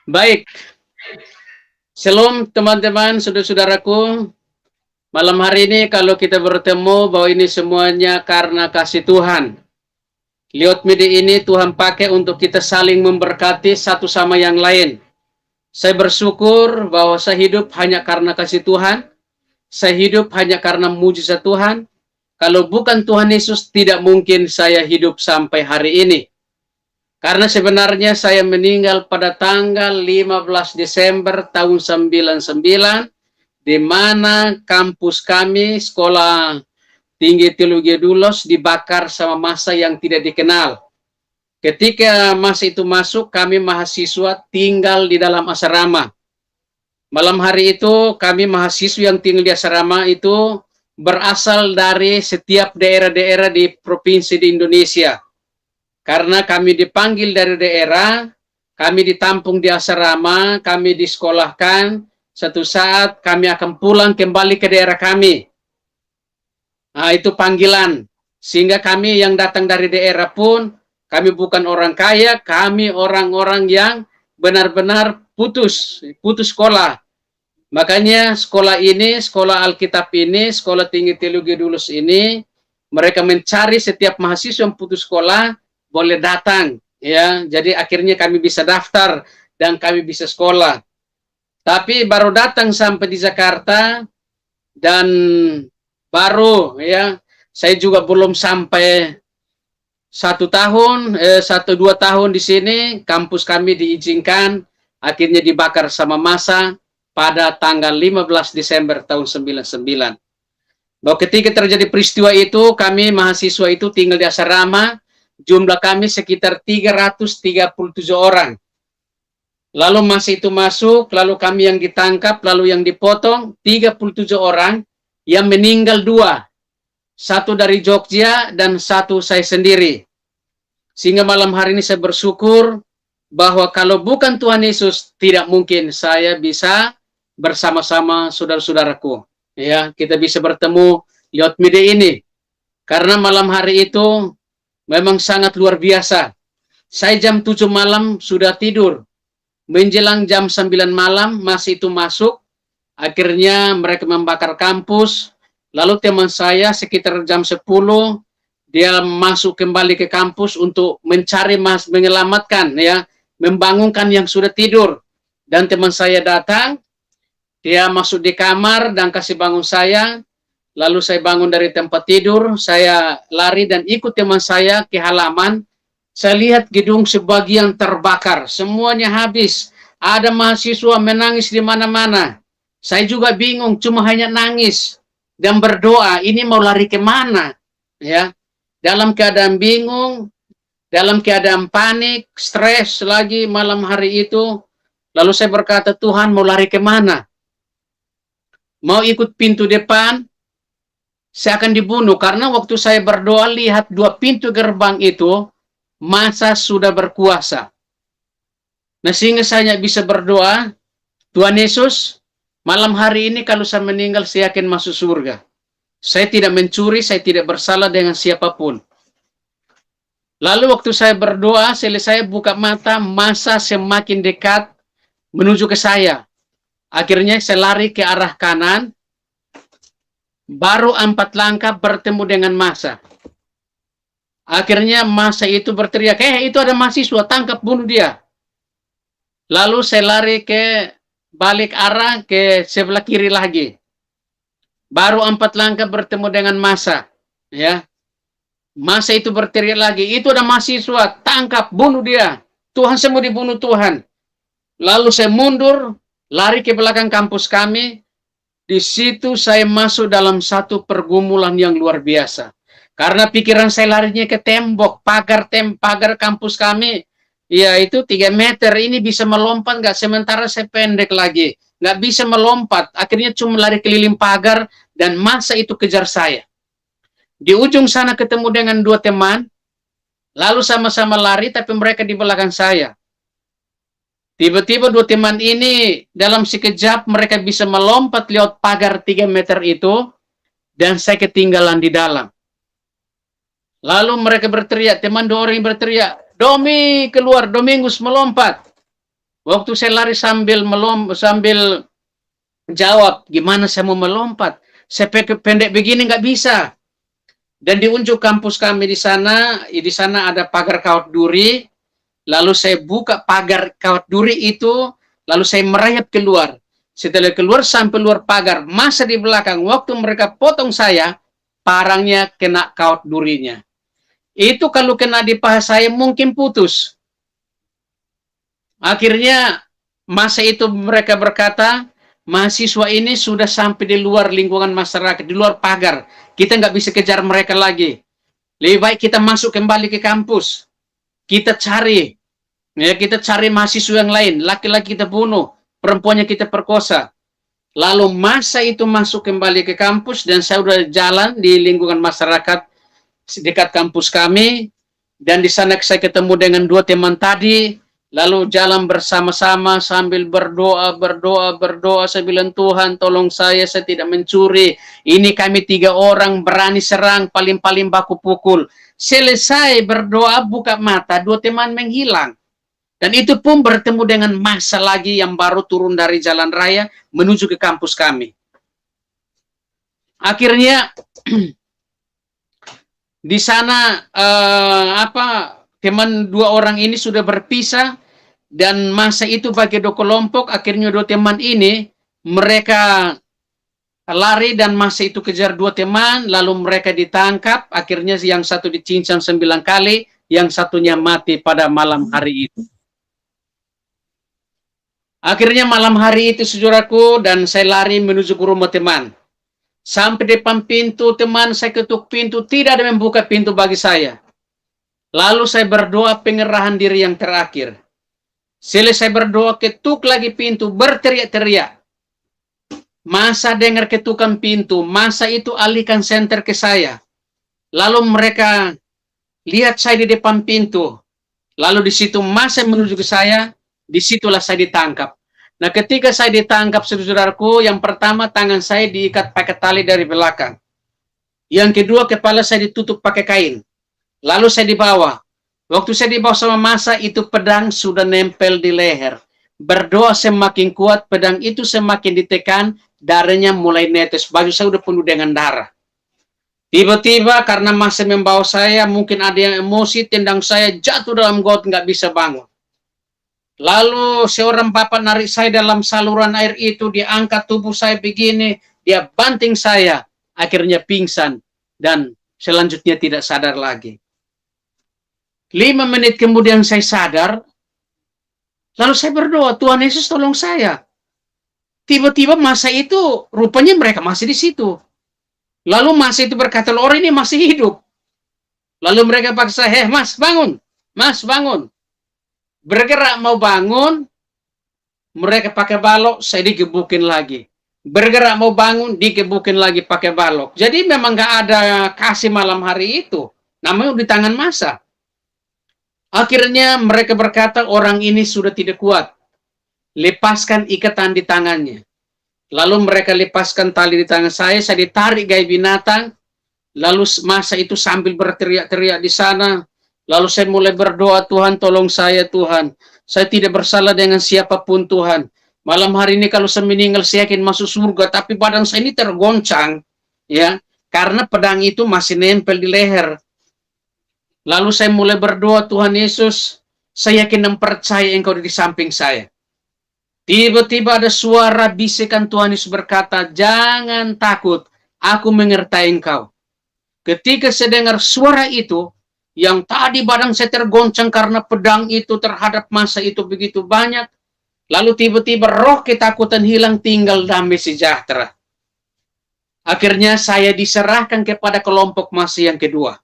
Baik, shalom teman-teman, saudara-saudaraku. Malam hari ini kalau kita bertemu bahwa ini semuanya karena kasih Tuhan. Lewat media ini Tuhan pakai untuk kita saling memberkati satu sama yang lain. Saya bersyukur bahwa saya hidup hanya karena kasih Tuhan. Saya hidup hanya karena mujizat Tuhan. Kalau bukan Tuhan Yesus, tidak mungkin saya hidup sampai hari ini. Karena sebenarnya saya meninggal pada tanggal 15 Desember tahun 99, di mana kampus kami, Sekolah Tinggi Teologi Dulos, dibakar sama massa yang tidak dikenal. Ketika masa itu masuk, kami mahasiswa tinggal di dalam asrama. Malam hari itu, kami mahasiswa yang tinggal di asrama itu berasal dari setiap daerah-daerah di provinsi di Indonesia. Karena kami dipanggil dari daerah, kami ditampung di asrama, kami disekolahkan, satu saat kami akan pulang kembali ke daerah kami. Nah, itu panggilan. Sehingga kami yang datang dari daerah pun, kami bukan orang kaya, kami orang-orang yang benar-benar putus sekolah. Makanya sekolah ini, sekolah Alkitab ini, Sekolah Tinggi Teologi Dulus ini, mereka mencari setiap mahasiswa yang putus sekolah, boleh datang. Ya, jadi akhirnya kami bisa daftar dan kami bisa sekolah. Tapi baru datang sampai di Jakarta dan baru ya, saya juga belum sampai 1 tahun, 1-2 tahun di sini, kampus kami diizinkan, akhirnya dibakar sama massa pada tanggal 15 Desember tahun 99. Bahwa ketika terjadi peristiwa itu, kami mahasiswa itu tinggal di asrama, jumlah kami sekitar 337 orang. Lalu masa itu masuk, lalu kami yang ditangkap, lalu yang dipotong, 37 orang, yang meninggal 2. Satu dari Jogja dan satu saya sendiri. Sehingga malam hari ini saya bersyukur bahwa kalau bukan Tuhan Yesus, tidak mungkin saya bisa bersama-sama saudara-saudaraku. Ya, kita bisa bertemu lewat media ini. Karena malam hari itu memang sangat luar biasa. Saya jam 7 malam sudah tidur. Menjelang jam 9 malam masih itu masuk. Akhirnya mereka membakar kampus. Lalu teman saya sekitar jam 10 dia masuk kembali ke kampus untuk mencari menyelamatkan ya, membangunkan yang sudah tidur. Dan teman saya datang, dia masuk di kamar dan kasih bangun saya. Lalu saya bangun dari tempat tidur, saya lari dan ikut teman saya ke halaman. Saya lihat gedung sebagian terbakar, semuanya habis. Ada mahasiswa menangis di mana-mana. Saya juga bingung, cuma hanya nangis dan berdoa. Ini mau lari kemana? Ya, dalam keadaan bingung, dalam keadaan panik, stres lagi malam hari itu. Lalu saya berkata, Tuhan mau lari kemana? Mau ikut pintu depan? Saya akan dibunuh karena waktu saya berdoa lihat 2 pintu gerbang itu massa sudah berkuasa. Nah, sehingga saya bisa berdoa, Tuhan Yesus, malam hari ini kalau saya meninggal, saya akan masuk surga. Saya tidak mencuri, saya tidak bersalah dengan siapapun. Lalu waktu saya berdoa, selesai buka mata, massa semakin dekat menuju ke saya. Akhirnya saya lari ke arah kanan, baru 4 langkah bertemu dengan massa. Akhirnya massa itu berteriak, itu ada mahasiswa, tangkap bunuh dia. Lalu saya lari ke balik arah ke sebelah kiri lagi. Baru 4 langkah bertemu dengan massa. Ya, massa itu berteriak lagi, itu ada mahasiswa, tangkap bunuh dia. Tuhan, saya mau dibunuh Tuhan. Lalu saya mundur, lari ke belakang kampus kami. Di situ saya masuk dalam satu pergumulan yang luar biasa. Karena pikiran saya larinya ke tembok, pagar kampus kami. Ya, itu 3 meter, ini bisa melompat nggak? Sementara saya pendek lagi. Nggak bisa melompat. Akhirnya cuma lari keliling pagar dan massa itu kejar saya. Di ujung sana ketemu dengan 2 teman. Lalu sama-sama lari, tapi mereka di belakang saya. Tiba-tiba 2 teman ini dalam sekejap mereka bisa melompat lewat pagar 3 meter itu dan saya ketinggalan di dalam. Lalu mereka berteriak, teman 2 orang berteriak, Domi keluar, Domingus melompat. Waktu saya lari sambil jawab, gimana saya mau melompat? Saya pendek begini nggak bisa. Dan di unjuk kampus kami di sana ada pagar kawat duri. Lalu saya buka pagar kawat duri itu, lalu saya merayap keluar. Setelah keluar sampai luar pagar, masa di belakang, waktu mereka potong saya, parangnya kena kawat durinya. Itu kalau kena di paha saya mungkin putus. Akhirnya masa itu mereka berkata, mahasiswa ini sudah sampai di luar lingkungan masyarakat, di luar pagar. Kita nggak bisa kejar mereka lagi. Lebih baik kita masuk kembali ke kampus. Kita cari, ya kita cari mahasiswa yang lain. Laki-laki kita bunuh, perempuannya kita perkosa. Lalu masa itu masuk kembali ke kampus dan saya sudah jalan di lingkungan masyarakat dekat kampus kami. Dan di sana saya ketemu dengan dua teman tadi. Lalu jalan bersama-sama sambil berdoa. Saya bilang, Tuhan tolong saya tidak mencuri. Ini kami 3 orang berani serang, paling-paling baku pukul. Selesai berdoa, buka mata, 2 teman menghilang. Dan itu pun bertemu dengan masa lagi yang baru turun dari jalan raya menuju ke kampus kami. Akhirnya di sana teman 2 orang ini sudah berpisah dan masa itu bagi 2 kelompok. Akhirnya 2 teman ini mereka lari dan masa itu kejar 2 teman, lalu mereka ditangkap. Akhirnya yang satu dicincang 9 kali, yang satunya mati pada malam hari itu. Akhirnya malam hari itu, saudaraku, dan saya lari menuju ke rumah teman. Sampai depan pintu teman, saya ketuk pintu, tidak ada yang membuka pintu bagi saya. Lalu saya berdoa pengerahan diri yang terakhir. Selesai berdoa, ketuk lagi pintu, berteriak-teriak. Masa dengar ketukan pintu, masa itu alihkan senter ke saya. Lalu mereka lihat saya di depan pintu. Lalu di situ masa menuju ke saya, disitulah saya ditangkap. Nah, ketika saya ditangkap, saudaraku, yang pertama tangan saya diikat pakai tali dari belakang. Yang kedua, kepala saya ditutup pakai kain. Lalu saya dibawa. Waktu saya dibawa sama masa, itu pedang sudah nempel di leher. Berdoa semakin kuat, pedang itu semakin ditekan, darahnya mulai netes. Baju saya udah penuh dengan darah. Tiba-tiba karena masa membawa saya, mungkin ada yang emosi, tendang saya, jatuh dalam got, nggak bisa bangun. Lalu seorang bapak narik saya dalam saluran air itu, dia angkat tubuh saya begini, dia banting saya, akhirnya pingsan, dan selanjutnya tidak sadar lagi. 5 menit kemudian saya sadar, lalu saya berdoa, Tuhan Yesus tolong saya. Tiba-tiba masa itu, rupanya mereka masih di situ. Lalu masa itu berkata, orang ini masih hidup. Lalu mereka paksa, mas bangun, mas bangun. Bergerak mau bangun, mereka pakai balok, saya digebukin lagi. Bergerak mau bangun, digebukin lagi pakai balok. Jadi memang nggak ada kasih malam hari itu. Namanya di tangan masa. Akhirnya mereka berkata, orang ini sudah tidak kuat. Lepaskan ikatan di tangannya. Lalu mereka lepaskan tali di tangan saya ditarik gaya binatang. Lalu masa itu sambil berteriak-teriak di sana. Lalu saya mulai berdoa, Tuhan tolong saya Tuhan. Saya tidak bersalah dengan siapapun Tuhan. Malam hari ini kalau saya meninggal saya yakin masuk surga. Tapi badan saya ini tergoncang. Ya, karena pedang itu masih nempel di leher. Lalu saya mulai berdoa, Tuhan Yesus, saya yakin dan percaya Engkau di samping saya. Tiba-tiba ada suara bisikan Tuhan Yesus berkata, jangan takut, aku menyertai engkau. Ketika saya dengar suara itu, yang tadi badan saya tergoncang karena pedang itu terhadap masa itu begitu banyak, lalu tiba-tiba roh ketakutan hilang, tinggal damai sejahtera. Akhirnya saya diserahkan kepada kelompok masa yang kedua.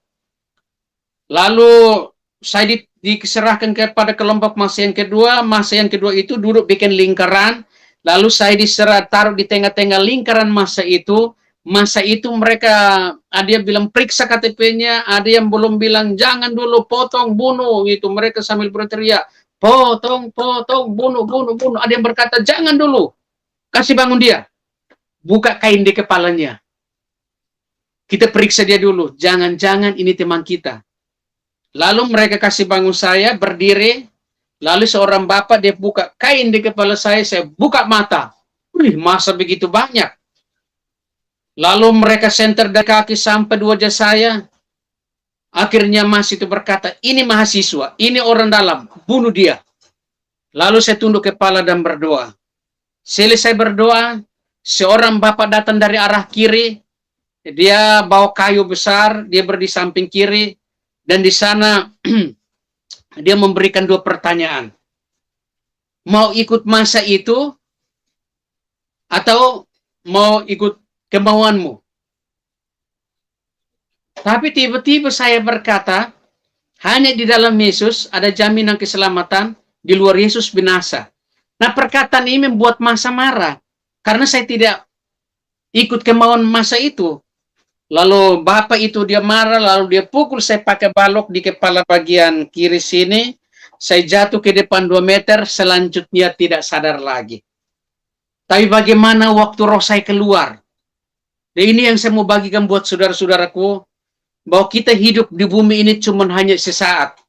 Lalu saya diserahkan kepada kelompok masa yang kedua itu duduk bikin lingkaran, lalu saya taruh di tengah-tengah lingkaran masa itu mereka ada yang bilang periksa KTP-nya, ada yang belum bilang jangan dulu, potong, bunuh, gitu. Mereka sambil berteriak, potong, bunuh, ada yang berkata jangan dulu, kasih bangun dia, buka kain di kepalanya, kita periksa dia dulu, jangan-jangan ini teman kita. Lalu mereka kasih bangun saya, berdiri, Lalu seorang bapak dia buka kain di kepala saya buka mata. Wih, masa begitu banyak. Lalu mereka senter dari kaki sampai di wajah saya. Akhirnya mas itu berkata, ini mahasiswa, ini orang dalam, bunuh dia. Lalu saya tunduk kepala dan berdoa. Selesai berdoa, seorang bapak datang dari arah kiri. Dia bawa kayu besar, dia berdiri samping kiri. Dan di sana dia memberikan dua pertanyaan. Mau ikut masa itu atau mau ikut kemauanmu? Tapi tiba-tiba saya berkata, hanya di dalam Yesus ada jaminan keselamatan, di luar Yesus binasa. Nah, perkataan ini membuat masa marah karena saya tidak ikut kemauan masa itu. Lalu bapak itu dia marah, lalu dia pukul saya pakai balok di kepala bagian kiri sini. Saya jatuh ke depan 2 meter, selanjutnya tidak sadar lagi. Tapi bagaimana waktu roh saya keluar? Dan ini yang saya mau bagikan buat saudara-saudaraku, bahwa kita hidup di bumi ini cuma hanya sesaat.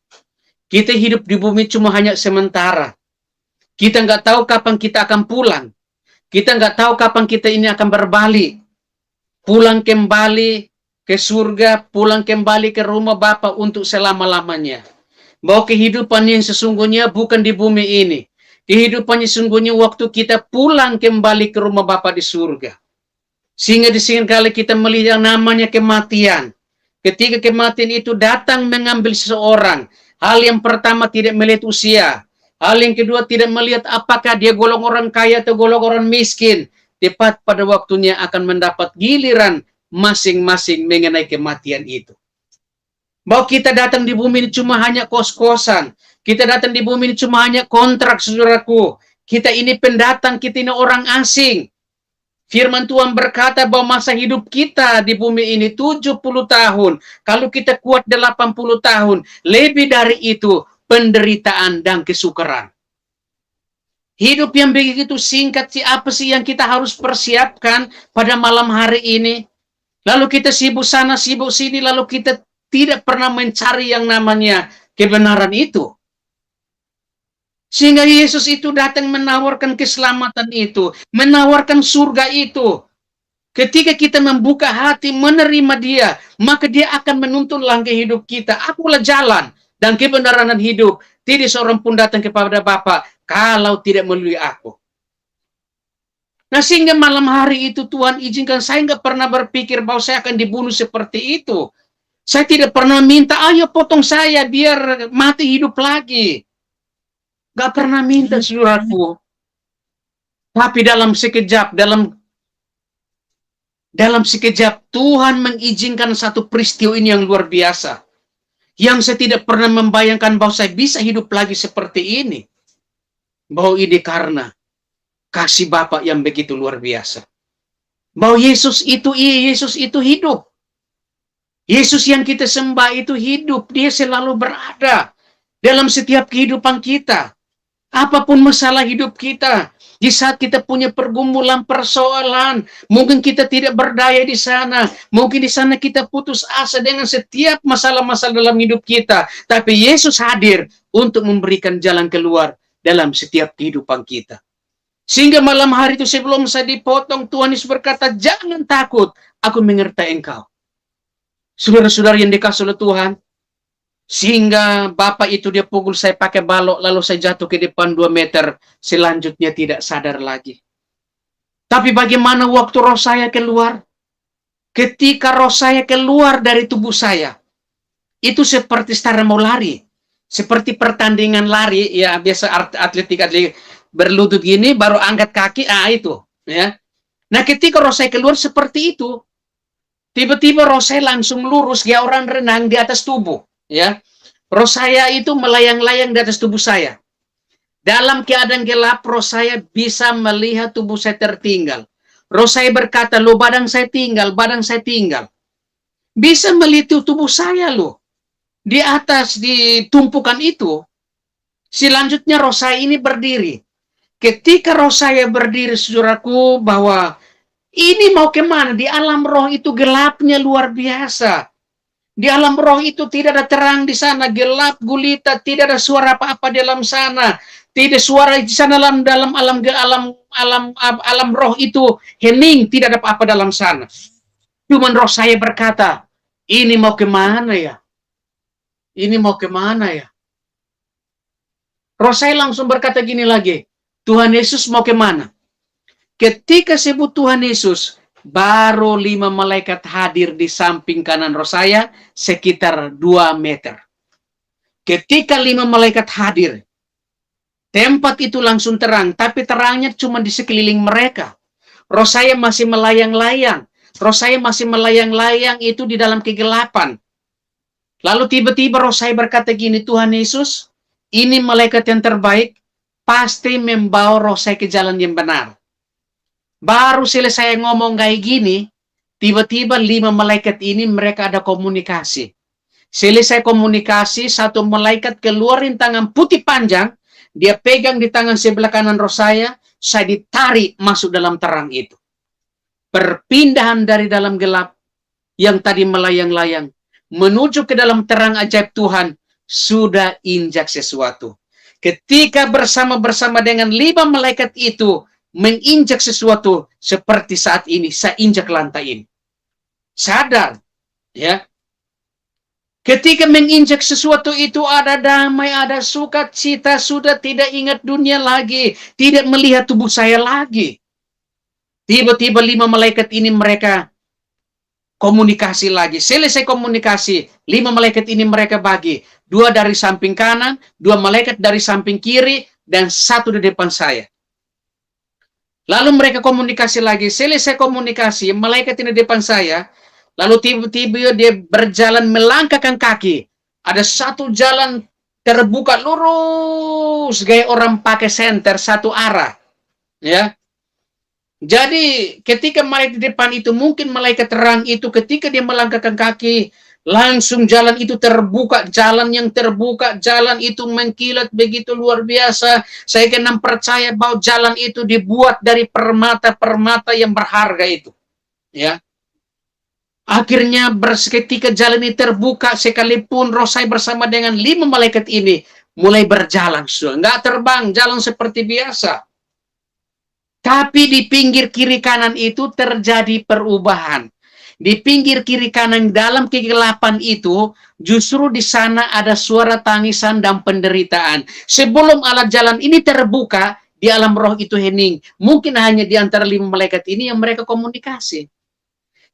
Kita hidup di bumi cuma hanya sementara. Kita nggak tahu kapan kita akan pulang. Kita nggak tahu kapan kita ini akan berbalik. Pulang kembali ke surga, pulang kembali ke rumah Bapa untuk selama-lamanya. Bahwa kehidupan yang sesungguhnya bukan di bumi ini. Kehidupannya sesungguhnya waktu kita pulang kembali ke rumah Bapa di surga. Sehingga di sini kali kita melihat yang namanya kematian. Ketika kematian itu datang mengambil seseorang, hal yang pertama tidak melihat usia. Hal yang kedua tidak melihat apakah dia golong orang kaya atau golong orang miskin. Tepat pada waktunya akan mendapat giliran masing-masing mengenai kematian itu. Bahwa kita datang di bumi ini cuma hanya kos-kosan. Kita datang di bumi ini cuma hanya kontrak, saudaraku. Kita ini pendatang, kita ini orang asing. Firman Tuhan berkata bahwa masa hidup kita di bumi ini 70 tahun. Kalau kita kuat 80 tahun. Lebih dari itu, penderitaan dan kesukaran. Hidup yang begitu singkat sih, apa sih yang kita harus persiapkan pada malam hari ini? Lalu kita sibuk sana, sibuk sini, lalu kita tidak pernah mencari yang namanya kebenaran itu. Sehingga Yesus itu datang menawarkan keselamatan itu, menawarkan surga itu. Ketika kita membuka hati menerima dia, maka dia akan menuntun langkah hidup kita. Akulah jalan dan kebenaran dan hidup. Tidak seorang pun datang kepada Bapa kalau tidak melalui aku. Nah, sehingga malam hari itu Tuhan izinkan saya nggak pernah berpikir bahwa saya akan dibunuh seperti itu. Saya tidak pernah minta, ayo potong saya biar mati hidup lagi. Gak pernah minta, saudaraku. Tapi dalam sekejap, dalam sekejap Tuhan mengizinkan satu peristiwa ini yang luar biasa. Yang saya tidak pernah membayangkan bahwa saya bisa hidup lagi seperti ini. Bahwa ini karena kasih Bapa yang begitu luar biasa. Bahwa Yesus itu hidup. Yesus yang kita sembah itu hidup. Dia selalu berada dalam setiap kehidupan kita. Apapun masalah hidup kita, di saat kita punya pergumulan, persoalan, mungkin kita tidak berdaya di sana, mungkin di sana kita putus asa dengan setiap masalah-masalah dalam hidup kita, tapi Yesus hadir untuk memberikan jalan keluar dalam setiap kehidupan kita. Sehingga malam hari itu sebelum saya dipotong, Tuhan Yesus berkata, jangan takut, aku menyertai engkau. Saudara-saudara yang dikasihi oleh Tuhan, sehingga bapak itu dia pukul saya pakai balok, lalu saya jatuh ke depan 2 meter, selanjutnya tidak sadar lagi. Tapi bagaimana waktu roh saya keluar? Ketika roh saya keluar dari tubuh saya, itu seperti setara mau lari. Seperti pertandingan lari, ya biasa atletik berlutut gini, baru angkat kaki, itu. Ya. Nah ketika roh saya keluar seperti itu, tiba-tiba roh saya langsung lurus, kayak orang renang di atas tubuh. Ya, roh saya itu melayang-layang di atas tubuh saya. Dalam keadaan gelap, roh saya bisa melihat tubuh saya tertinggal. Roh saya berkata, lo badan saya tinggal, badan saya tinggal. Bisa melihat tubuh saya lo di atas di tumpukan itu. Selanjutnya roh saya ini berdiri. Ketika roh saya berdiri, saudaraku, bahwa ini mau kemana? Di alam roh itu gelapnya luar biasa. Di alam roh itu tidak ada terang di sana, gelap gulita, tidak ada suara apa-apa di dalam sana. Tidak suara di sana dalam alam roh itu hening, tidak ada apa-apa dalam sana. Cuman roh saya berkata, ini mau kemana ya? Ini mau kemana ya? Roh saya langsung berkata gini lagi, Tuhan Yesus mau kemana? Ketika sebut Tuhan Yesus, baru 5 malaikat hadir di samping kanan roh saya, sekitar 2 meter. Ketika 5 malaikat hadir, tempat itu langsung terang, tapi terangnya cuma di sekeliling mereka. Roh saya masih melayang-layang. Roh saya masih melayang-layang itu di dalam kegelapan. Lalu tiba-tiba roh saya berkata gini, Tuhan Yesus, ini malaikat yang terbaik, pasti membawa roh saya ke jalan yang benar. Baru selesai ngomong kayak gini, tiba-tiba 5 malaikat ini mereka ada komunikasi. Selesai komunikasi, satu malaikat keluarin tangan putih panjang, dia pegang di tangan sebelah kanan roh saya ditarik masuk dalam terang itu. Perpindahan dari dalam gelap yang tadi melayang-layang menuju ke dalam terang ajaib Tuhan, sudah injak sesuatu. Ketika bersama-bersama dengan 5 malaikat itu menginjak sesuatu, seperti saat ini saya injak lantai ini. Sadar, ya. Ketika menginjak sesuatu itu ada damai, ada sukacita, sudah tidak ingat dunia lagi, tidak melihat tubuh saya lagi. Tiba-tiba 5 malaikat ini mereka komunikasi lagi. Selesai komunikasi, 5 malaikat ini mereka bagi. 2 dari samping kanan, 2 malaikat dari samping kiri, dan 1 di depan saya. Lalu mereka komunikasi lagi. Selesai komunikasi, malaikat ini di depan saya. Lalu tiba-tiba dia berjalan melangkahkan kaki. Ada 1 jalan terbuka lurus, gaya orang pakai senter 1 arah. Ya. Jadi ketika malaikat di depan itu, mungkin malaikat terang itu ketika dia melangkahkan kaki, langsung jalan itu terbuka, jalan yang terbuka, jalan itu mengkilat begitu luar biasa. Saya kena percaya bahwa jalan itu dibuat dari permata-permata yang berharga itu. Ya. Akhirnya ketika jalan ini terbuka, sekalipun roh saya bersama dengan 5 malaikat ini mulai berjalan, nggak terbang, jalan seperti biasa. Tapi di pinggir kiri kanan itu terjadi perubahan. Di pinggir kiri kanan dalam kegelapan itu, justru di sana ada suara tangisan dan penderitaan. Sebelum alat jalan ini terbuka, di alam roh itu hening. Mungkin hanya di antara 5 malaikat ini yang mereka komunikasi.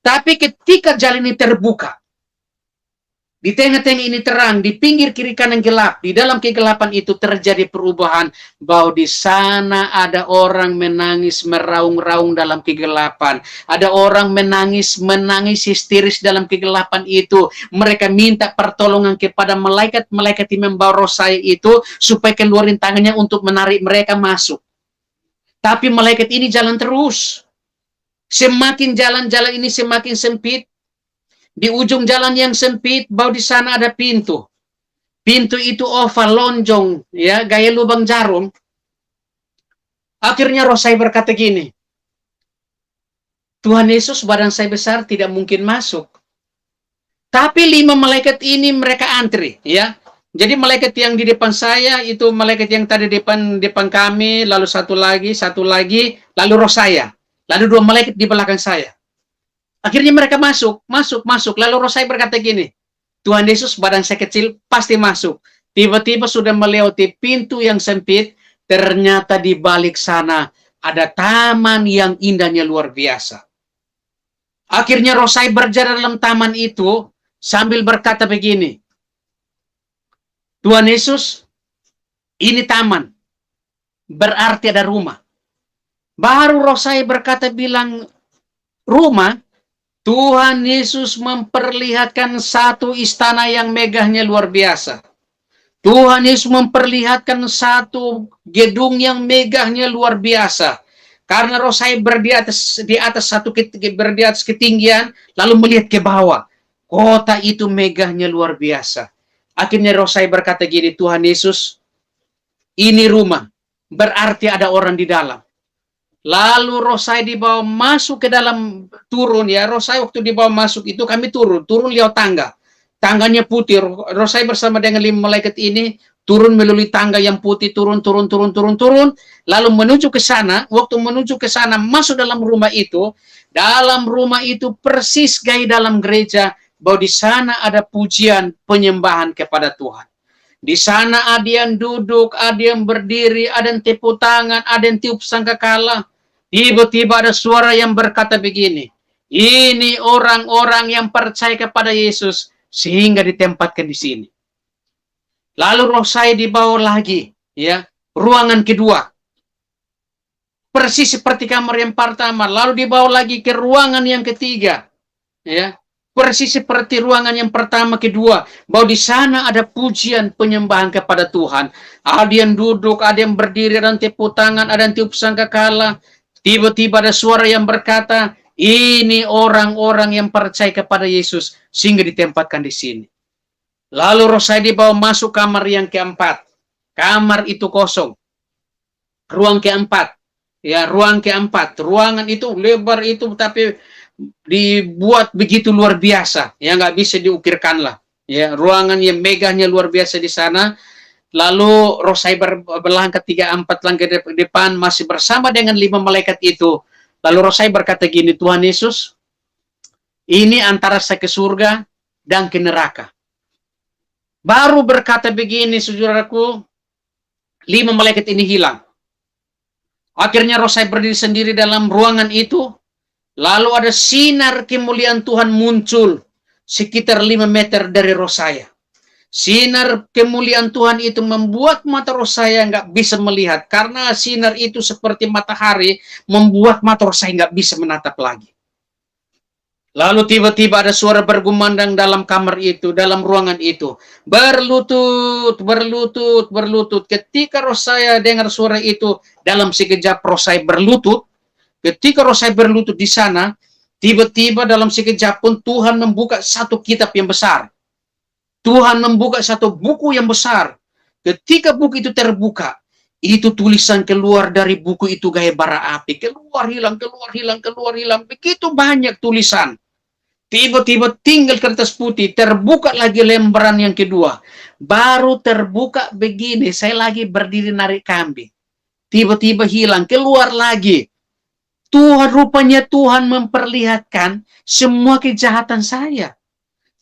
Tapi ketika jalan ini terbuka, di tengah-tengah ini terang, di pinggir kiri kanan gelap, di dalam kegelapan itu terjadi perubahan, bahwa di sana ada orang menangis meraung-raung dalam kegelapan. Ada orang menangis histeris dalam kegelapan itu. Mereka minta pertolongan kepada malaikat-malaikat yang membawa roh saya itu, supaya keluarin tangannya untuk menarik mereka masuk. Tapi malaikat ini jalan terus. Semakin jalan-jalan ini semakin sempit. Di ujung jalan yang sempit, bahwa di sana ada pintu. Pintu itu oval, lonjong, ya, gaya lubang jarum. Akhirnya roh saya berkata gini, Tuhan Yesus, badan saya besar, tidak mungkin masuk. Tapi 5 malaikat ini mereka antri, ya. Jadi malaikat yang di depan saya itu malaikat yang tadi depan kami, lalu satu lagi, lalu roh saya, lalu 2 malaikat di belakang saya. Akhirnya mereka masuk. Lalu roh saya berkata gini, Tuhan Yesus, badan saya kecil, pasti masuk. Tiba-tiba sudah melewati pintu yang sempit, ternyata di balik sana ada taman yang indahnya luar biasa. Akhirnya roh saya berjalan dalam taman itu, sambil berkata begini, Tuhan Yesus, ini taman, berarti ada rumah. Baru roh saya berkata bilang, rumah. Tuhan Yesus memperlihatkan satu istana yang megahnya luar biasa. Tuhan Yesus memperlihatkan satu gedung yang megahnya luar biasa. Karena roh saya di atas ketinggian, lalu melihat ke bawah. Kota itu megahnya luar biasa. Akhirnya roh saya berkata gini, Tuhan Yesus, ini rumah, berarti ada orang di dalam. Lalu roh saya dibawa masuk ke dalam, turun ya. Roh saya waktu dibawa masuk itu kami turun lewat tangga. tangganya putih. Roh saya bersama dengan 5 malaikat ini turun melalui tangga yang putih, turun, lalu menuju ke sana. Waktu menuju ke sana, masuk dalam rumah itu persis kayak dalam gereja, bahwa di sana ada pujian penyembahan kepada Tuhan. Di sana ada yang duduk, ada yang berdiri, ada yang tepuk tangan, ada yang tiup sangkakala. Tiba-tiba ada suara yang berkata begini, ini orang-orang yang percaya kepada Yesus sehingga ditempatkan di sini. Lalu roh saya dibawa lagi, ya, ruangan kedua. Persis seperti kamar yang pertama, lalu dibawa lagi ke ruangan yang ketiga, ya. Persis seperti ruangan yang pertama, kedua, bahwa di sana ada pujian penyembahan kepada Tuhan. Ada yang duduk, ada yang berdiri, ada yang tepuk tangan, ada yang tiup sangkakala. Tiba-tiba ada suara yang berkata, ini orang-orang yang percaya kepada Yesus sehingga ditempatkan di sini. Lalu roh saya dibawa masuk kamar yang keempat. Kamar itu kosong. Ruang keempat. Ya, ruang keempat. Ruangan itu lebar itu, tapi dibuat begitu luar biasa, ya nggak bisa diukirkan lah. Ya, ruangan yang megahnya luar biasa di sana. Lalu roh saya berlangkah 3-4 langkah ke depan, masih bersama dengan 5 malaikat itu. Lalu roh saya berkata gini, Tuhan Yesus, ini antara saya ke surga dan ke neraka. Baru berkata begini, saudaraku, 5 malaikat ini hilang. Akhirnya roh saya berdiri sendiri dalam ruangan itu. Lalu ada sinar kemuliaan Tuhan muncul sekitar 5 meter dari roh saya. Sinar kemuliaan Tuhan itu membuat mata roh saya nggak bisa melihat. Karena sinar itu seperti matahari, membuat mata roh saya nggak bisa menatap lagi. Lalu tiba-tiba ada suara bergumandang dalam kamar itu, dalam ruangan itu. Berlutut, berlutut, berlutut. Ketika roh saya dengar suara itu, dalam sekejap roh saya berlutut. Ketika roh saya berlutut di sana, tiba-tiba dalam sekejap pun Tuhan membuka satu kitab yang besar. Tuhan membuka satu buku yang besar. Ketika buku itu terbuka, itu tulisan keluar dari buku itu gaya bara api. Keluar hilang, keluar hilang, keluar hilang. Begitu banyak tulisan. Tiba-tiba tinggal kertas putih, terbuka lagi lembaran yang kedua. Baru terbuka begini, saya lagi berdiri narik kambing. Tiba-tiba hilang, keluar lagi. Rupanya Tuhan memperlihatkan semua kejahatan saya.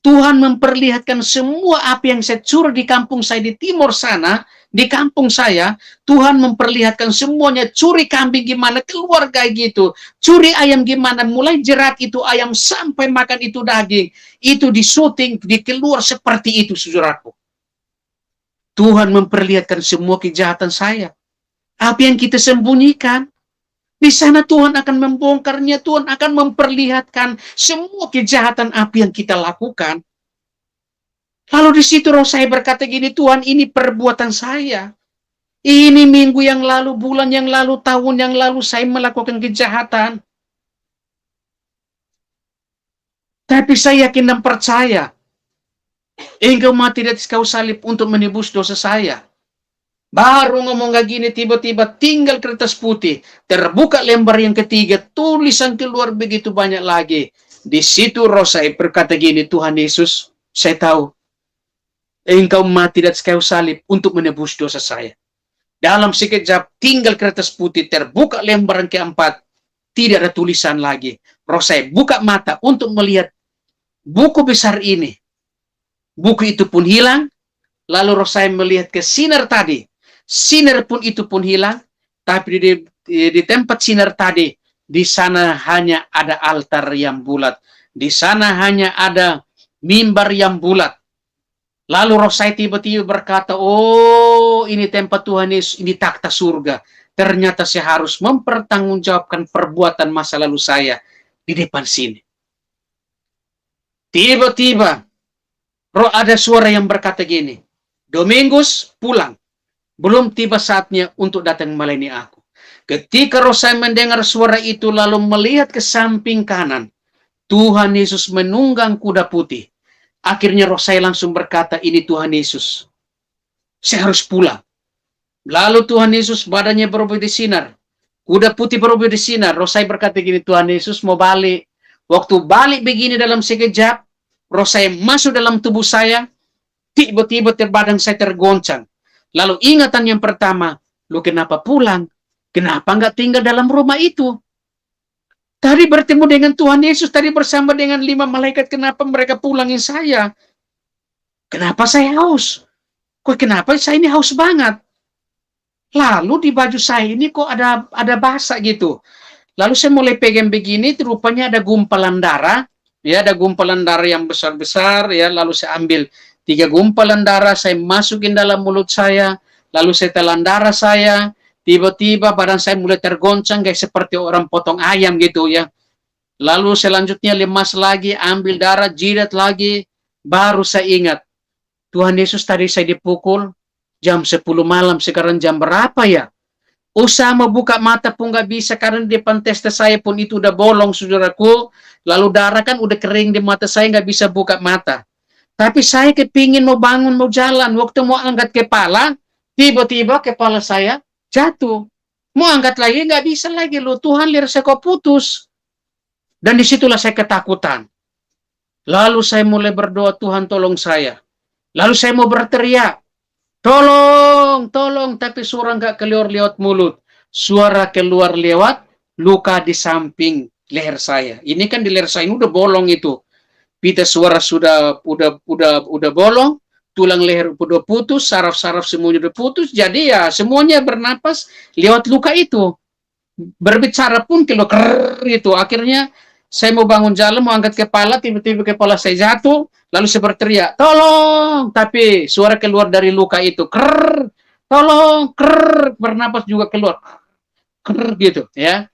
Tuhan memperlihatkan semua apa yang saya curi di kampung saya di timur sana, di kampung saya. Tuhan memperlihatkan semuanya, curi kambing gimana, keluar kayak gitu. Curi ayam gimana, mulai jerat itu ayam sampai makan itu daging. Itu disuting, dikeluar seperti itu, saudaraku. Tuhan memperlihatkan semua kejahatan saya. Apa yang kita sembunyikan, di sana Tuhan akan membongkarnya, Tuhan akan memperlihatkan semua kejahatan apa yang kita lakukan. Lalu di situ roh saya berkata gini, Tuhan ini perbuatan saya. Ini minggu yang lalu, bulan yang lalu, tahun yang lalu saya melakukan kejahatan. Tapi saya yakin dan percaya, Engkau mati di atas kayu salib untuk menebus dosa saya. Baru ngomong kayak gini, tiba-tiba tinggal kertas putih. Terbuka lembar yang ketiga, tulisan keluar begitu banyak lagi. Di situ roh saya berkata gini, Tuhan Yesus, saya tahu Engkau mati di atas kayu salib untuk menebus dosa saya. Dalam sekejap tinggal kertas putih, terbuka lembaran keempat, tidak ada tulisan lagi. Roh saya buka mata untuk melihat buku besar ini. Buku itu pun hilang, lalu roh saya melihat ke sinar tadi. Sinar pun itu pun hilang, tapi di tempat sinar tadi, di sana hanya ada altar yang bulat. Di sana hanya ada mimbar yang bulat. Lalu roh saya tiba-tiba berkata, oh ini tempat Tuhan Yesus, ini takhta surga. Ternyata saya harus mempertanggungjawabkan perbuatan masa lalu saya di depan sini. Tiba-tiba, roh ada suara yang berkata gini, Domingus pulang. Belum tiba saatnya untuk datang melayani aku. Ketika roh saya mendengar suara itu lalu melihat ke samping kanan, Tuhan Yesus menunggang kuda putih. Akhirnya roh saya langsung berkata, ini Tuhan Yesus. Saya harus pulang. Lalu Tuhan Yesus badannya berubah di sinar. Kuda putih berubah di sinar. Roh saya berkata gini, Tuhan Yesus mau balik. Waktu balik begini dalam sekejap, roh saya masuk dalam tubuh saya, tiba-tiba badan saya tergoncang. Lalu ingatan yang pertama, lu kenapa pulang? Kenapa nggak tinggal dalam rumah itu? Tadi bertemu dengan Tuhan Yesus, tadi bersama dengan 5 malaikat, kenapa mereka pulangin saya? Kenapa saya haus? Kok kenapa saya ini haus banget? Lalu di baju saya ini kok ada basah gitu. Lalu saya mulai pegang begini, rupanya ada gumpalan darah, ya ada gumpalan darah yang besar-besar, ya lalu saya ambil 3 gumpalan darah, saya masukin dalam mulut saya, lalu saya telan darah saya, tiba-tiba badan saya mulai tergoncang kayak seperti orang potong ayam gitu ya. Lalu selanjutnya lemas lagi, ambil darah, jidat lagi, baru saya ingat, Tuhan Yesus tadi saya dipukul jam 10 malam, sekarang jam berapa ya? Usaha mau buka mata pun nggak bisa karena di depan testa saya pun itu udah bolong, saudaraku. Lalu darah kan udah kering di mata saya, nggak bisa buka mata. Tapi saya kepingin mau bangun, mau jalan. Waktu mau angkat kepala, tiba-tiba kepala saya jatuh. Mau angkat lagi, nggak bisa lagi loh. Tuhan lihat saya kok putus. Dan disitulah saya ketakutan. Lalu saya mulai berdoa, Tuhan tolong saya. Lalu saya mau berteriak, tolong, tolong, tapi suara nggak keluar lewat mulut. Suara keluar lewat luka di samping leher saya. Ini kan di leher saya ini udah bolong itu. Pita suara udah bolong, tulang leher udah putus, saraf-saraf semuanya udah putus. Jadi ya semuanya bernapas lewat luka itu. Berbicara pun keluar itu. Akhirnya saya mau bangun jalan, mau angkat kepala, tiba-tiba kepala saya jatuh, lalu saya berteriak, tolong! Tapi suara keluar dari luka itu, krrr, tolong, krrr, bernapas juga keluar, krrr, gitu, ya.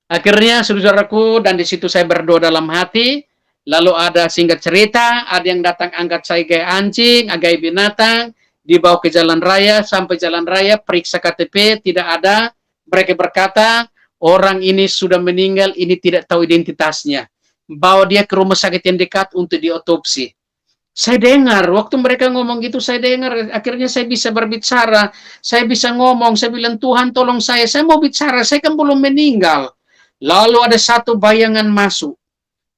Akhirnya, saudaraku, dan di situ saya berdoa dalam hati, lalu ada singkat cerita, ada yang datang angkat saya kayak anjing, kayak binatang, dibawa ke jalan raya, sampai jalan raya, periksa KTP, tidak ada, mereka berkata, orang ini sudah meninggal, ini tidak tahu identitasnya. Bawa dia ke rumah sakit yang dekat untuk diotopsi. Saya dengar, waktu mereka ngomong gitu, saya dengar, akhirnya saya bisa berbicara, saya bisa ngomong, saya bilang, Tuhan tolong saya mau bicara, saya kan belum meninggal. Lalu ada satu bayangan masuk.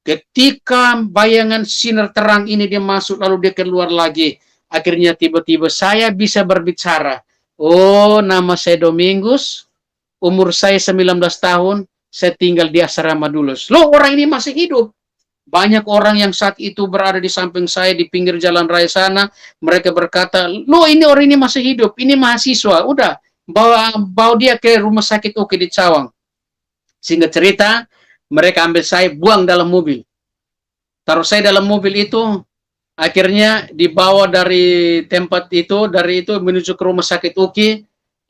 Ketika bayangan sinar terang ini dia masuk, lalu dia keluar lagi. Akhirnya tiba-tiba saya bisa berbicara. Oh, nama saya Domingus, umur saya 19 tahun, saya tinggal di asrama Dulus. Loh, orang ini masih hidup. Banyak orang yang saat itu berada di samping saya di pinggir jalan raya sana, mereka berkata, loh ini orang ini masih hidup, ini mahasiswa. Udah, bawa dia ke rumah sakit Uki di Cawang. Singkat cerita, mereka ambil saya, buang dalam mobil. Taruh saya dalam mobil itu, akhirnya dibawa dari tempat itu, dari itu menuju ke rumah sakit Uki.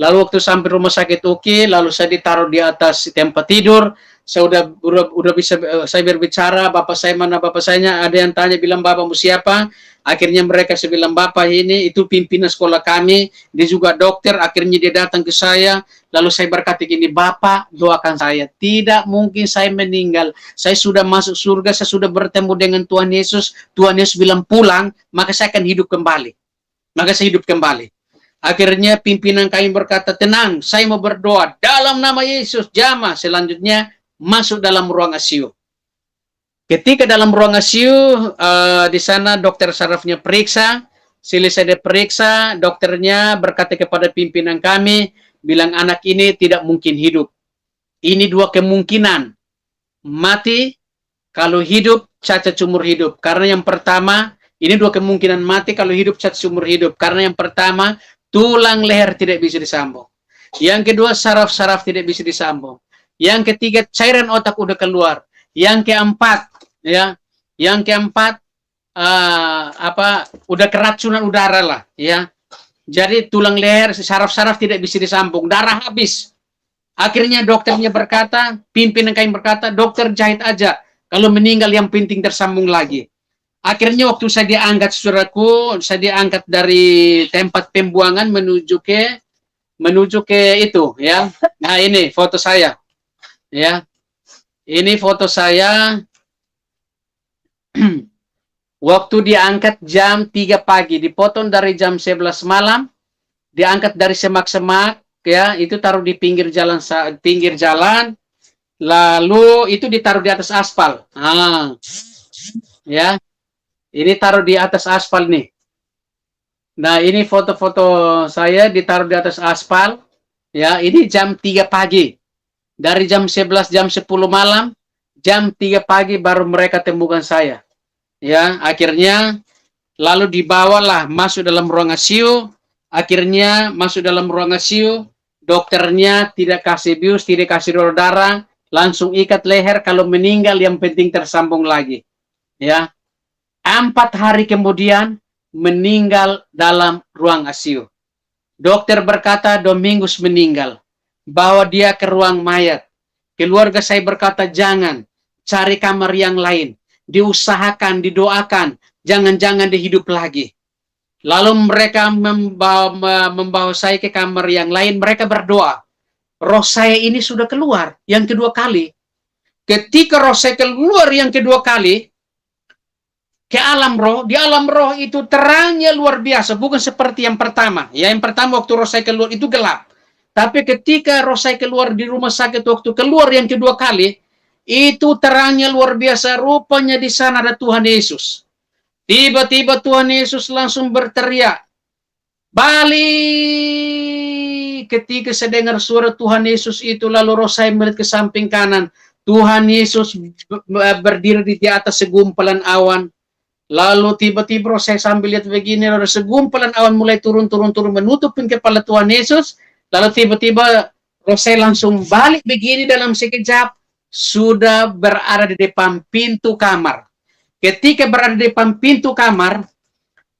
Lalu waktu sampai rumah sakit Uki, lalu saya ditaruh di atas tempat tidur. Saya udah bisa saya berbicara, bapak saya mana, bapak saya, ada yang tanya bilang bapakmu siapa? Akhirnya mereka saya bilang bapak ini itu pimpinan sekolah kami, dia juga dokter. Akhirnya dia datang ke saya, lalu saya berkata gini, bapak doakan saya, tidak mungkin saya meninggal, saya sudah masuk surga, saya sudah bertemu dengan Tuhan Yesus bilang pulang, maka saya akan hidup kembali. Maka saya hidup kembali. Akhirnya pimpinan kami berkata, tenang, saya mau berdoa dalam nama Yesus, jamaah. Selanjutnya masuk dalam ruang ICU. Ketika dalam ruang ICU, di sana dokter sarafnya periksa, selesai periksa, dokternya berkata kepada pimpinan kami, bilang anak ini tidak mungkin hidup. Ini 2 kemungkinan, mati, kalau hidup, cacat seumur hidup. Karena yang pertama, ini 2 kemungkinan mati, kalau hidup, cacat seumur hidup. Karena yang pertama, tulang leher tidak bisa disambung. Yang kedua, saraf-saraf tidak bisa disambung. Yang ketiga, cairan otak udah keluar. Yang keempat, ya, udah keracunan udara lah, ya. Jadi tulang leher, saraf-saraf tidak bisa disambung, darah habis. Akhirnya dokternya berkata, pimpinan kami berkata, dokter jahit aja. Kalau meninggal yang penting tersambung lagi. Akhirnya waktu saya diangkat, saudaraku, saya diangkat dari tempat pembuangan menuju ke itu, ya. Nah ini foto saya. Ya, ini foto saya waktu diangkat jam 3 pagi, dipotong dari jam 11 malam, diangkat dari semak-semak, ya, itu taruh di pinggir jalan, lalu itu ditaruh di atas aspal. Ya, Ini taruh di atas aspal nih. Nah, ini foto-foto saya ditaruh di atas aspal. Ya, ini jam 3 pagi. Dari jam 11, jam 10 malam, jam 3 pagi baru mereka temukan saya. Ya, akhirnya lalu dibawalah masuk dalam ruang ICU. Akhirnya masuk dalam ruang ICU, dokternya tidak kasih bius, tidak kasih donor darah, langsung ikat leher, kalau meninggal yang penting tersambung lagi. Ya, 4 hari kemudian meninggal dalam ruang ICU. Dokter berkata Domingos meninggal, bawa dia ke ruang mayat. Keluarga saya berkata jangan, cari kamar yang lain, diusahakan, didoakan, jangan-jangan dihidup lagi. Lalu mereka membawa saya ke kamar yang lain, mereka berdoa. Roh saya ini sudah keluar yang kedua kali. Ketika roh saya keluar yang kedua kali, ke alam roh, di alam roh itu terangnya luar biasa, bukan seperti yang pertama. Ya, yang pertama waktu roh saya keluar itu gelap. Tapi ketika roh saya keluar di rumah sakit waktu keluar yang kedua kali, itu terangnya luar biasa. Rupanya di sana ada Tuhan Yesus. Tiba-tiba Tuhan Yesus langsung berteriak, balik. Ketika saya dengar suara Tuhan Yesus itu, lalu roh saya melihat ke samping kanan. Tuhan Yesus berdiri di atas segumpalan awan. Lalu tiba-tiba saya sambil lihat begini, ada segumpalan awan mulai turun, menutupin kepala Tuhan Yesus. Lalu tiba-tiba saya langsung balik begini dalam sekejap, sudah berada di depan pintu kamar. Ketika berada di depan pintu kamar,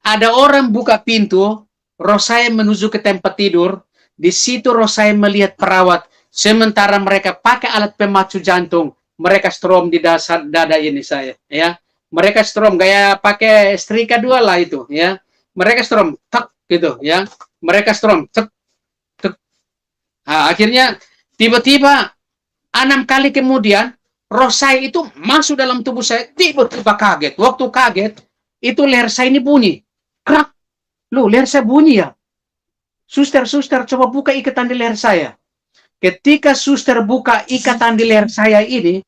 ada orang buka pintu, roh saya menuju ke tempat tidur. Di situ roh saya melihat perawat, sementara mereka pakai alat pemacu jantung, mereka strom di dasar dada ini saya, ya. Mereka strom gaya pakai setrika 2 lah itu, ya. Mereka strom tek gitu, ya. Mereka strom tek tek. Nah, akhirnya tiba-tiba 6 kali kemudian roh saya itu masuk dalam tubuh saya, tiba-tiba kaget. Waktu kaget itu leher saya ini bunyi. Krak. Loh, leher saya bunyi ya. Suster, coba buka ikatan di leher saya. Ketika suster buka ikatan di leher saya ini,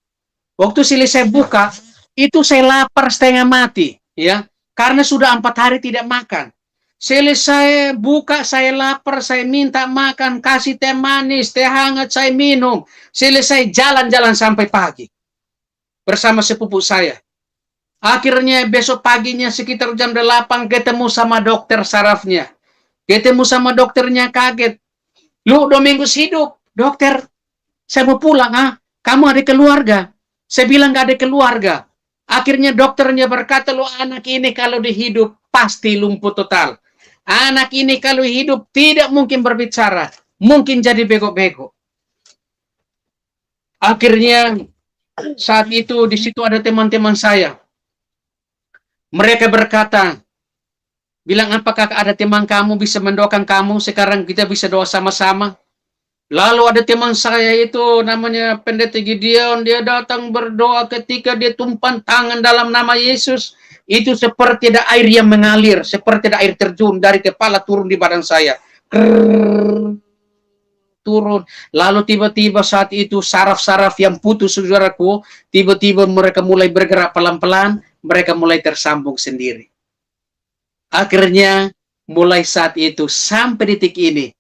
waktu selesai buka, itu saya lapar setengah mati, ya, karena sudah 4 hari tidak makan. Selesai buka, saya lapar, saya minta makan, kasih teh manis, teh hangat, saya minum. Selesai jalan-jalan sampai pagi bersama sepupu saya. Akhirnya besok paginya sekitar jam 8 ketemu sama dokter sarafnya. Ketemu sama dokternya, kaget. Lu Domingos hidup, dokter. Saya mau pulang, kamu ada keluarga? Saya bilang gak ada keluarga. Akhirnya dokternya berkata, lo anak ini kalau dihidup pasti lumpuh total. Anak ini kalau hidup tidak mungkin berbicara, mungkin jadi bego-bego. Akhirnya saat itu di situ ada teman-teman saya. Mereka berkata, bilang apakah ada teman kamu bisa mendoakan kamu, sekarang kita bisa doa sama-sama. Lalu ada teman saya itu namanya Pendeta Gideon, dia datang berdoa ketika dia tumpang tangan dalam nama Yesus. Itu seperti ada air yang mengalir, seperti ada air terjun dari kepala turun di badan saya. Turun. Lalu tiba-tiba saat itu saraf-saraf yang putus, saudaraku, tiba-tiba mereka mulai bergerak pelan-pelan, mereka mulai tersambung sendiri. Akhirnya mulai saat itu sampai detik ini,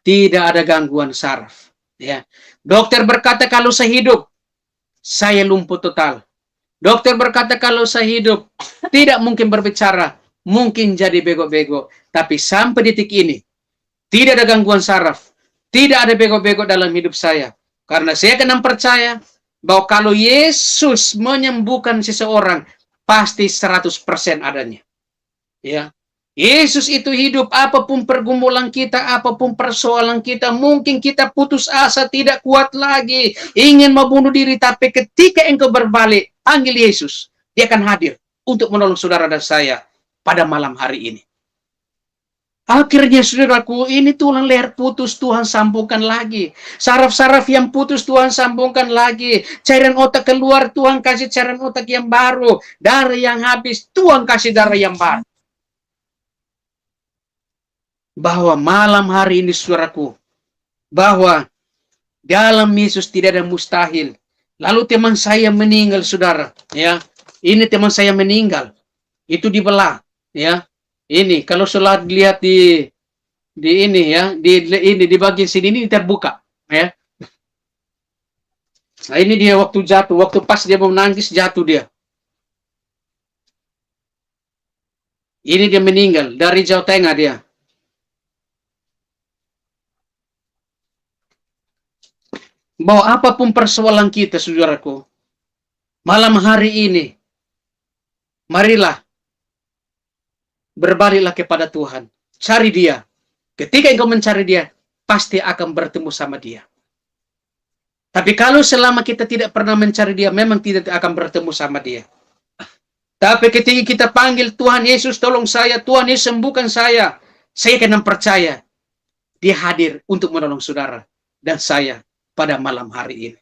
tidak ada gangguan saraf. Ya. Dokter berkata kalau saya hidup, saya lumpuh total. Dokter berkata kalau saya hidup, tidak mungkin berbicara, mungkin jadi bego-bego. Tapi sampai detik ini, tidak ada gangguan saraf, tidak ada bego-bego dalam hidup saya. Karena saya kena percaya bahwa kalau Yesus menyembuhkan seseorang, pasti 100% adanya. Ya. Yesus itu hidup, apapun pergumulan kita, apapun persoalan kita, mungkin kita putus asa, tidak kuat lagi, ingin membunuh diri, tapi ketika engkau berbalik, panggil Yesus, dia akan hadir untuk menolong saudara dan saya pada malam hari ini. Akhirnya saudaraku, ini tulang leher putus, Tuhan sambungkan lagi. Saraf-saraf yang putus, Tuhan sambungkan lagi. Cairan otak keluar, Tuhan kasih cairan otak yang baru. Darah yang habis, Tuhan kasih darah yang baru. Bahwa malam hari ini saudaraku, bahwa dalam Yesus tidak ada mustahil. Lalu teman saya meninggal, saudara, ya. Ini teman saya meninggal. itu dibelah, ya. Ini kalau saudara lihat di ini ya, di bagian sini ini terbuka, ya. Nah, ini dia waktu jatuh, waktu pas dia mau menangis jatuh dia. Ini dia meninggal dari Jawa Tengah dia. Bahwa apapun persoalan kita, saudaraku, malam hari ini, marilah berbaliklah kepada Tuhan. Cari dia. Ketika engkau mencari dia, pasti akan bertemu sama dia. Tapi kalau selama kita tidak pernah mencari dia, memang tidak akan bertemu sama dia. Tapi ketika kita panggil Tuhan Yesus, tolong saya, Tuhan Yesus sembuhkan saya akan percaya dia hadir untuk menolong saudara dan saya pada malam hari ini.